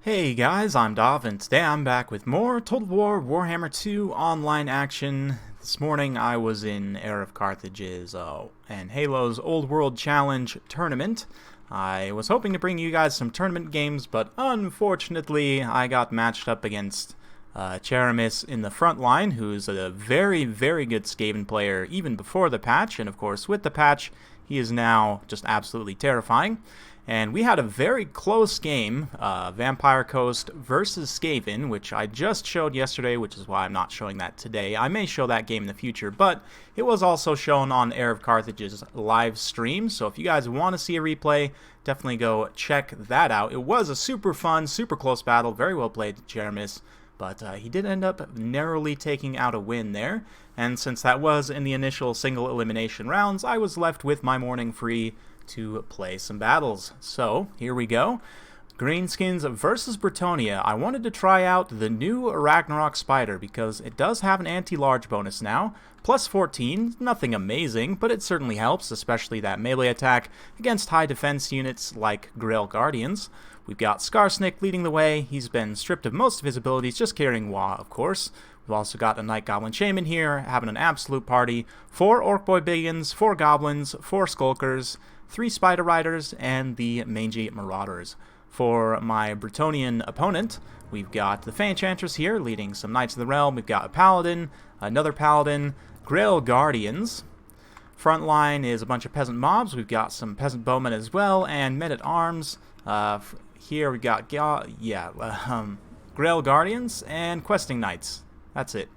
Hey guys, I'm Dov, and today I'm back with more Total War Warhammer 2 online action. This morning I was in Heir of Carthage's and Halo's Old World Challenge tournament. I was hoping to bring you guys some tournament games, but unfortunately I got matched up against Charamis in the front line, who's a very, very good Skaven player even before the patch, and of course with the patch he is now just absolutely terrifying. And we had a very close game, Vampire Coast versus Skaven, which I just showed yesterday, which is why I'm not showing that today. I may show that game in the future, but it was also shown on Heir of Carthage's live stream, so if you guys want to see a replay, definitely go check that out. It was a super fun, super close battle, very well played, Charamis, but he did end up narrowly taking out a win there, and since that was in the initial single elimination rounds, I was left with my morning free to play some battles. So here we go. Greenskins versus Bretonnia. I wanted to try out the new Ragnarok Spider because it does have an anti-large bonus now. Plus 14, nothing amazing, but it certainly helps, especially that melee attack against high defense units like Grail Guardians. We've got Skarsnik leading the way. He's been stripped of most of his abilities, just carrying Wa, of course. We've also got a Night Goblin Shaman here, having an absolute party. 4 Orc Boy Biggins, 4 Goblins, 4 Skulkers, 3 Spider Riders, and the Mangy Marauders. For my Bretonian opponent, we've got the Fey Enchantress here, leading some Knights of the Realm. We've got a Paladin, another Paladin, Grail Guardians. Front line is a bunch of Peasant Mobs. We've got some Peasant Bowmen as well, and Men-at-Arms. Here we got, Grail Guardians and Questing Knights. That's it.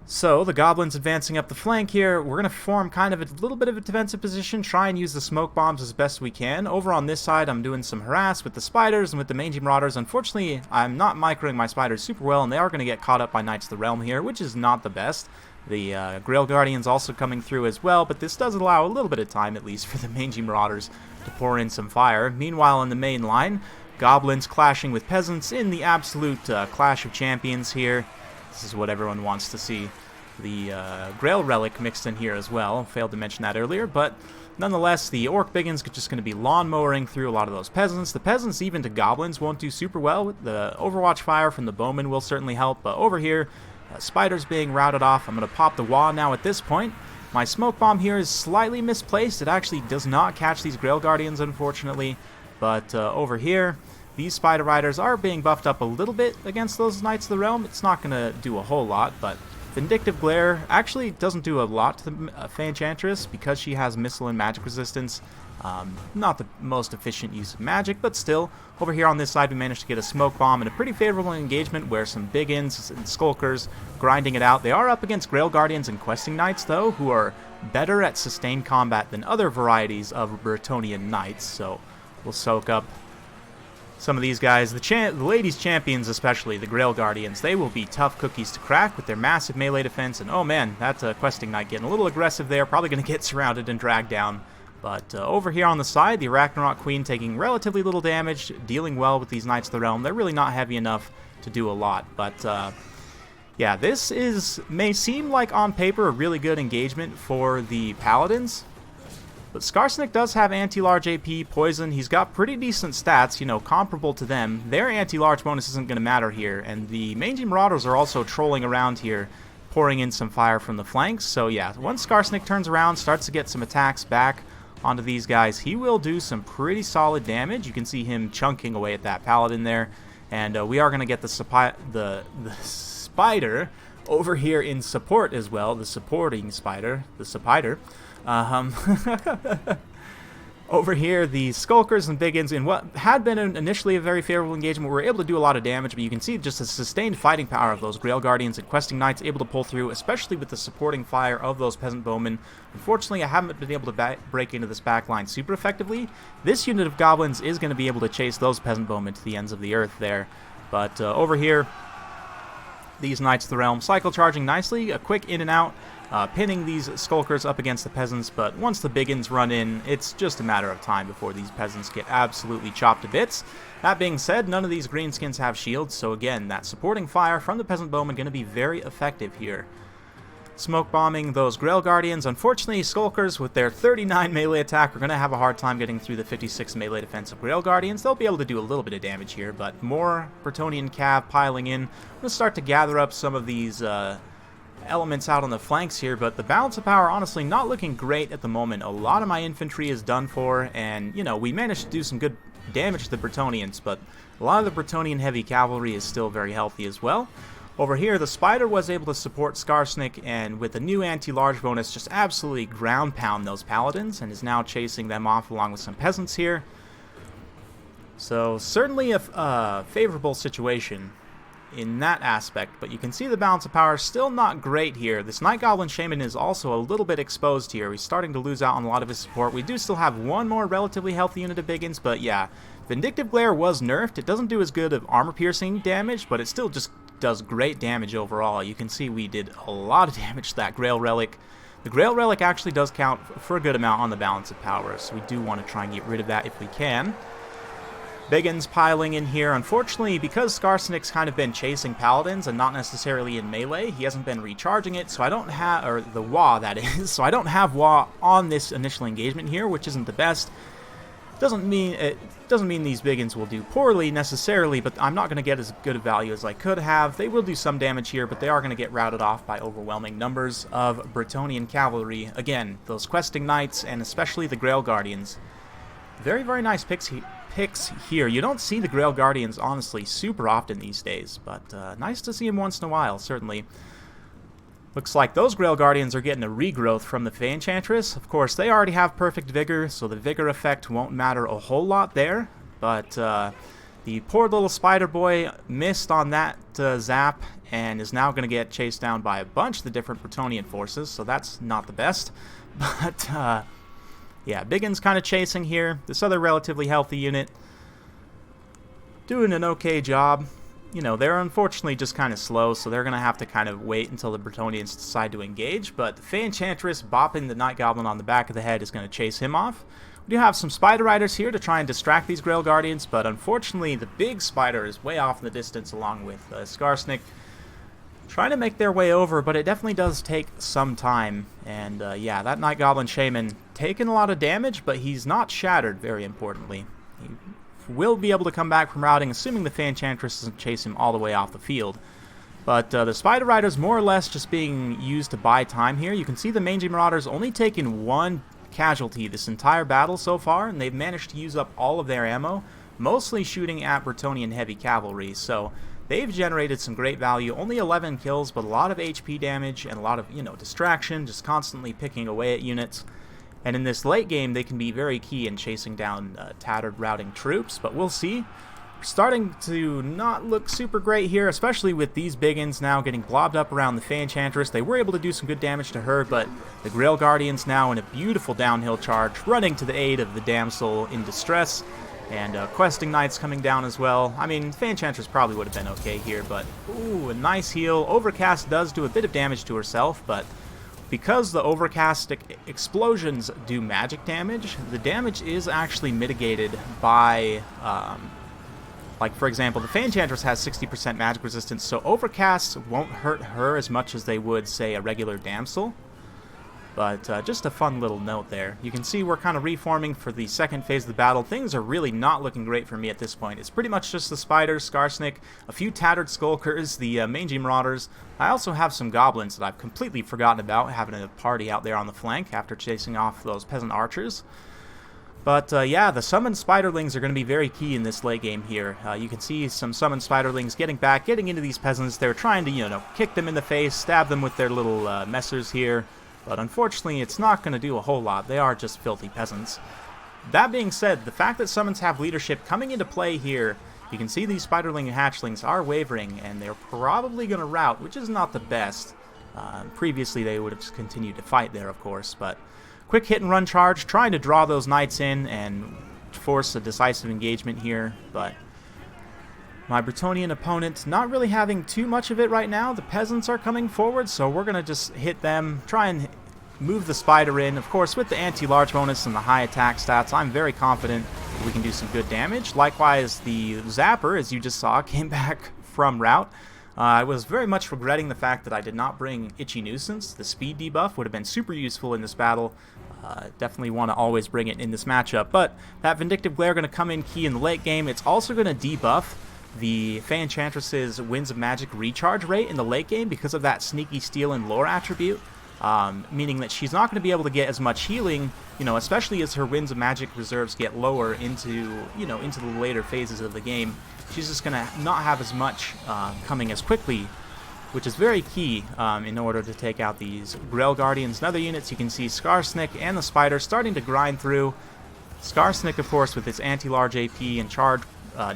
So, the Goblins advancing up the flank here. We're going to form kind of a little bit of a defensive position, try and use the smoke bombs as best we can. Over on this side, I'm doing some harass with the Spiders and with the Mangy Marauders. Unfortunately, I'm not microing my Spiders super well, and they are going to get caught up by Knights of the Realm here, which is not the best. The Grail Guardians also coming through as well, but this does allow a little bit of time, at least, for the Mangy Marauders to pour in some fire. Meanwhile, in the main line, Goblins clashing with Peasants in the absolute clash of champions here. This is what everyone wants to see. The Grail Relic mixed in here as well. Failed to mention that earlier, but nonetheless, the Orc Biggins are just going to be lawn-mowing through a lot of those Peasants. The Peasants, even to Goblins, won't do super well. The Overwatch fire from the Bowmen will certainly help, but over here, Spiders being routed off. I'm going to pop the Wa now at this point. My Smoke Bomb here is slightly misplaced. It actually does not catch these Grail Guardians, unfortunately, but over here, these Spider Riders are being buffed up a little bit against those Knights of the Realm. It's not going to do a whole lot, but Vindictive Glare actually doesn't do a lot to the Fey Enchantress because she has missile and magic resistance. Not the most efficient use of magic, but still, over here on this side we managed to get a Smoke Bomb and a pretty favorable engagement where some Biggins and Skulkers grinding it out. They are up against Grail Guardians and Questing Knights, though, who are better at sustained combat than other varieties of Bretonian Knights, so we'll soak up some of these guys. The ladies champions, especially the Grail Guardians, they will be tough cookies to crack with their massive melee defense. And oh man, that's a Questing Knight getting a little aggressive there. Probably going to get surrounded and dragged down. But over here on the side, the Ragnarok Queen taking relatively little damage, dealing well with these Knights of the Realm. They're really not heavy enough to do a lot. But yeah, this may seem like on paper a really good engagement for the Paladins. But Skarsnik does have anti-large AP, poison. He's got pretty decent stats, you know, comparable to them. Their anti-large bonus isn't going to matter here. And the Mangy Marauders are also trolling around here, pouring in some fire from the flanks. So yeah, once Skarsnik turns around, starts to get some attacks back onto these guys, he will do some pretty solid damage. You can see him chunking away at that Paladin there. And we are going to get the Spider over here in support as well. The supporting Spider, the Spider. Over here, the Skulkers and Biggins, in what had been initially a very favorable engagement, were able to do a lot of damage, but you can see just the sustained fighting power of those Grail Guardians and Questing Knights able to pull through, especially with the supporting fire of those Peasant Bowmen. Unfortunately, I haven't been able to break into this backline super effectively. This unit of Goblins is going to be able to chase those Peasant Bowmen to the ends of the earth there. But over here, these Knights of the Realm cycle charging nicely, a quick in and out, pinning these Skulkers up against the Peasants, but once the Biggins run in, it's just a matter of time before these Peasants get absolutely chopped to bits. That being said, none of these Greenskins have shields, so again, that supporting fire from the Peasant Bowman going to be very effective here. smoke bombing those Grail Guardians. Unfortunately, Skulkers with their 39 melee attack are going to have a hard time getting through the 56 melee defense of Grail Guardians. They'll be able to do a little bit of damage here, but more Bretonnian cav piling in. I'm going to start to gather up some of these elements out on the flanks here, but the balance of power honestly not looking great at the moment. A lot of my infantry is done for, and you know, we managed to do some good damage to the Bretonnians, but a lot of the Bretonnian heavy cavalry is still very healthy as well. Over here, the Spider was able to support Skarsnik, and with the new anti-large bonus, just absolutely ground pound those Paladins, and is now chasing them off along with some peasants here. So certainly a favorable situation in that aspect, but you can see the balance of power still not great here. This Night Goblin Shaman is also a little bit exposed here. He's starting to lose out on a lot of his support. We do still have one more relatively healthy unit of Biggins, but yeah, Vindictive Glare was nerfed. It doesn't do as good of armor-piercing damage, but it still just does great damage overall. You can see we did a lot of damage to that Grail Relic. The Grail Relic actually does count for a good amount on the balance of power, so we do want to try and get rid of that if we can. Biggins piling in here. Unfortunately, because Skarsnik's kind of been chasing Paladins and not necessarily in melee, he hasn't been recharging it, so I don't have, or the Wa that is, so I don't have Wa on this initial engagement here, which isn't the best. It doesn't mean these Biggins will do poorly necessarily, but I'm not going to get as good a value as I could have. They will do some damage here, but they are going to get routed off by overwhelming numbers of Bretonnian cavalry. Again, those questing knights and especially the Grail Guardians. Very, very nice picks here. You don't see the Grail Guardians, honestly, super often these days, but nice to see them once in a while, certainly. Looks like those Grail Guardians are getting a regrowth from the Fey Enchantress. Of course, they already have perfect vigor, so the vigor effect won't matter a whole lot there, but the poor little Spider Boy missed on that zap and is now going to get chased down by a bunch of the different Bretonnian forces, so that's not the best. But yeah, Biggins kind of chasing here. This other relatively healthy unit doing an okay job. You know, they're unfortunately just kind of slow, so they're going to have to kind of wait until the Bretonnians decide to engage, but the Fey Enchantress bopping the Night Goblin on the back of the head is going to chase him off. We do have some Spider Riders here to try and distract these Grail Guardians, but unfortunately the big Spider is way off in the distance along with Skarsnik. Trying to make their way over, but it definitely does take some time. And yeah, that Night Goblin Shaman taking a lot of damage, but he's not shattered, very importantly. He will be able to come back from routing, assuming the Fey Enchantress doesn't chase him all the way off the field. But the Spider Riders more or less just being used to buy time here. You can see the Mangy Marauders only taking one casualty this entire battle so far, and they've managed to use up all of their ammo, mostly shooting at Bretonnian heavy cavalry. So they've generated some great value. Only 11 kills, but a lot of HP damage and a lot of, you know, distraction, just constantly picking away at units. And in this late game, they can be very key in chasing down tattered routing troops, but we'll see. We're starting to not look super great here, especially with these Biggins now getting blobbed up around the Fey Enchantress. They were able to do some good damage to her, but the Grail Guardians now in a beautiful downhill charge, running to the aid of the damsel in distress. And questing knights coming down as well. I mean, Fey Enchantress probably would have been okay here, but ooh, a nice heal. Overcast does do a bit of damage to herself, but because the Overcast explosions do magic damage, the damage is actually mitigated by, like for example, the Fey Enchantress has 60% magic resistance, so Overcasts won't hurt her as much as they would, say, a regular damsel. But just a fun little note there. You can see we're kind of reforming for the second phase of the battle. Things are really not looking great for me at this point. It's pretty much just the Spiders, Skarsnik, a few tattered Skulkers, the Mangy Marauders. I also have some Goblins that I've completely forgotten about, having a party out there on the flank after chasing off those Peasant Archers. But yeah, the summoned Spiderlings are going to be very key in this late game here. You can see some summoned Spiderlings getting back, getting into these Peasants. They're trying to, you know, kick them in the face, stab them with their little messers here. But unfortunately, it's not going to do a whole lot. They are just filthy peasants. That being said, the fact that summons have leadership coming into play here, you can see these Spiderling and Hatchlings are wavering, and they're probably going to rout, which is not the best. Previously, they would have continued to fight there, of course, but quick hit-and-run charge, trying to draw those knights in and force a decisive engagement here, but my Bretonnian opponent not really having too much of it right now. The peasants are coming forward, so we're going to just hit them, try and move the Spider in. Of course, with the anti-large bonus and the high attack stats, I'm very confident we can do some good damage. Likewise, the Zapper, as you just saw, came back from rout. I was very much regretting the fact that I did not bring Itchy Nuisance. The speed debuff would have been super useful in this battle. Definitely want to always bring it in this matchup. But that Vindictive Glare going to come in key in the late game. It's also going to debuff the Fey Enchantress's Winds of Magic recharge rate in the late game because of that Sneaky Steal and Lore attribute. Meaning that she's not going to be able to get as much healing, especially as her Winds of Magic reserves get lower into the later phases of the game. She's just going to not have as much coming as quickly, which is very key in order to take out these Grail Guardians and other units. You can see Skarsnik and the Spider starting to grind through. Skarsnik, of course, with its anti-large AP and charge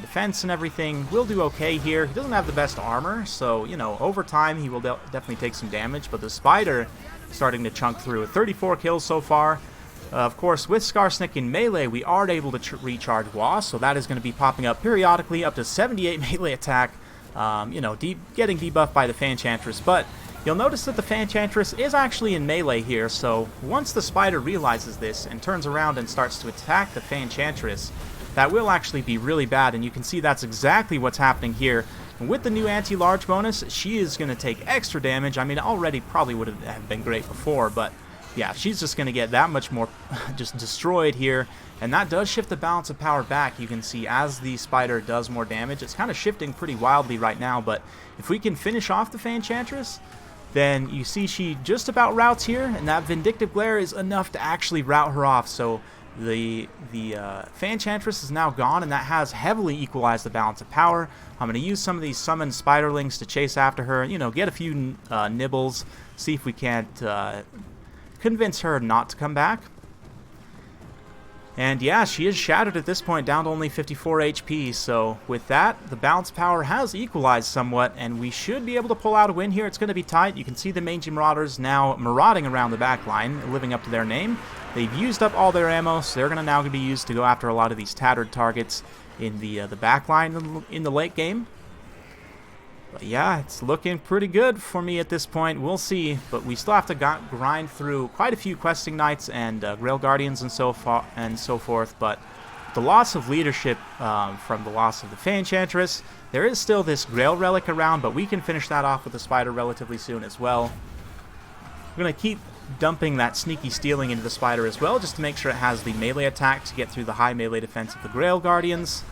defense and everything, will do okay here. He doesn't have the best armor, so, over time he will definitely take some damage, but the Spider starting to chunk through. 34 kills so far. Of course, with Skarsnik in melee, we are able to recharge Wasp, so that is going to be popping up periodically, up to 78 melee attack, getting debuffed by the Fey Enchantress. But you'll notice that the Fey Enchantress is actually in melee here, so once the Spider realizes this and turns around and starts to attack the Fey Enchantress, that will actually be really bad, and you can see that's exactly what's happening here. And with the new anti-large bonus, she is going to take extra damage. I mean, already probably would have been great before, but yeah, she's just going to get that much more just destroyed here. And that does shift the balance of power back. You can see as the Spider does more damage, it's kind of shifting pretty wildly right now, but if we can finish off the Fey Enchantress, then you see she just about routs here, and that Vindictive Glare is enough to actually rout her off. So the Fey Enchantress is now gone, and that has heavily equalized the balance of power. I'm going to use some of these summoned Spiderlings to chase after her, get a few nibbles, see if we can't convince her not to come back. And yeah, she is shattered at this point, down to only 54 HP, so with that, the balance power has equalized somewhat, and we should be able to pull out a win here. It's going to be tight. You can see the Mangy Marauders now marauding around the back line, living up to their name. They've used up all their ammo, so they're going to now be used to go after a lot of these tattered targets in the back line in the late game. But yeah, it's looking pretty good for me at this point. We'll see, but we still have to grind through quite a few questing knights and Grail Guardians and so forth. But the loss of leadership from the loss of the Fey Enchantress, there is still this Grail Relic around, but we can finish that off with the Spider relatively soon as well. We're going to keep dumping that Sneaky Stealing into the Spider as well, just to make sure it has the melee attack to get through the high melee defense of the Grail Guardians.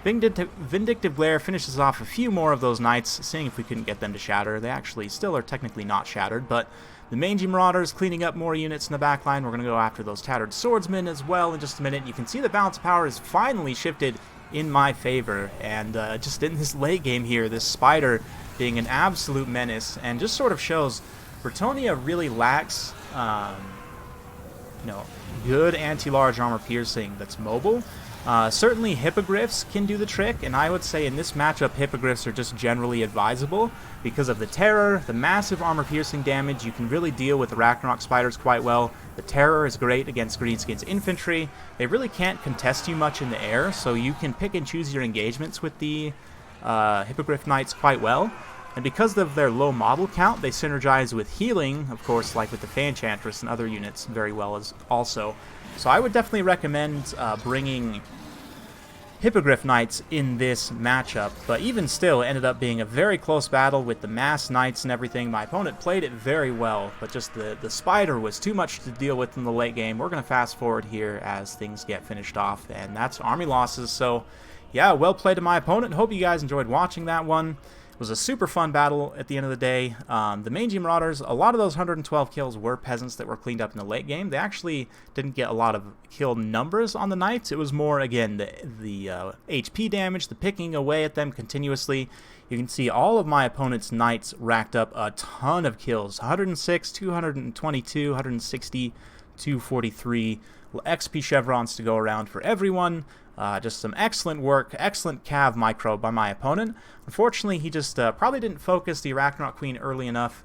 Vindictive Glare finishes off a few more of those knights, seeing if we couldn't get them to shatter. They actually still are technically not shattered, but the Mangy Marauders cleaning up more units in the back line. We're going to go after those tattered swordsmen as well in just a minute. You can see the balance of power is finally shifted in my favor, and just in this late game here, this Spider being an absolute menace, and just sort of shows Bretonnia really lacks good anti-large armor piercing that's mobile. Certainly Hippogriffs can do the trick, and I would say in this matchup Hippogriffs are just generally advisable because of the terror, the massive armor piercing damage. You can really deal with the Ragnarok Spiders quite well. The terror is great against Greenskins infantry. They really can't contest you much in the air, so you can pick and choose your engagements with the Hippogriff Knights quite well. And because of their low model count, they synergize with healing, of course, like with the Fey Enchantress and other units very well as also. So I would definitely recommend bringing Hippogriff Knights in this matchup, but even still, it ended up being a very close battle with the mass Knights and everything. My opponent played it very well, but just the Spider was too much to deal with in the late game. We're going to fast forward here as things get finished off, and that's army losses. So yeah, well played to my opponent. Hope you guys enjoyed watching that one. It was a super fun battle at the end of the day. The Mangy Marauders, a lot of those 112 kills were peasants that were cleaned up in the late game. They actually didn't get a lot of kill numbers on the knights. It was more, again, the HP damage, the picking away at them continuously. You can see all of my opponent's knights racked up a ton of kills. 106, 222, 160, 243 XP chevrons to go around for everyone. Just some excellent work, excellent cav micro by my opponent. Unfortunately, he just probably didn't focus the Arachnoid Queen early enough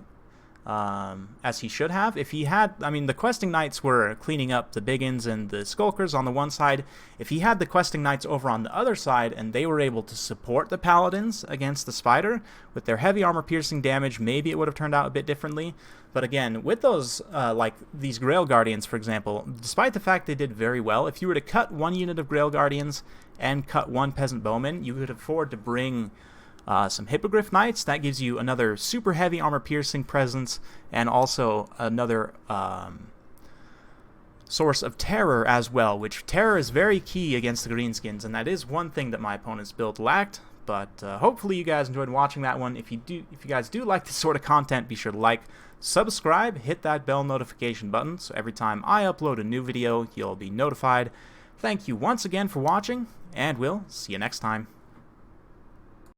as he should have. If he had, I mean, the questing knights were cleaning up the biggins and the skulkers on the one side. If he had the questing knights over on the other side and they were able to support the paladins against the Spider with their heavy armor piercing damage, maybe it would have turned out a bit differently. But again, with those, like these Grail Guardians, for example, despite the fact they did very well, if you were to cut one unit of Grail Guardians and cut one Peasant Bowman, you could afford to bring some Hippogriff Knights. That gives you another super heavy armor-piercing presence, and also another source of terror as well, which terror is very key against the Greenskins, and that is one thing that my opponent's build lacked. But hopefully you guys enjoyed watching that one. If you guys do like this sort of content, be sure to like, subscribe, hit that bell notification button, so every time I upload a new video, you'll be notified. Thank you once again for watching, and we'll see you next time.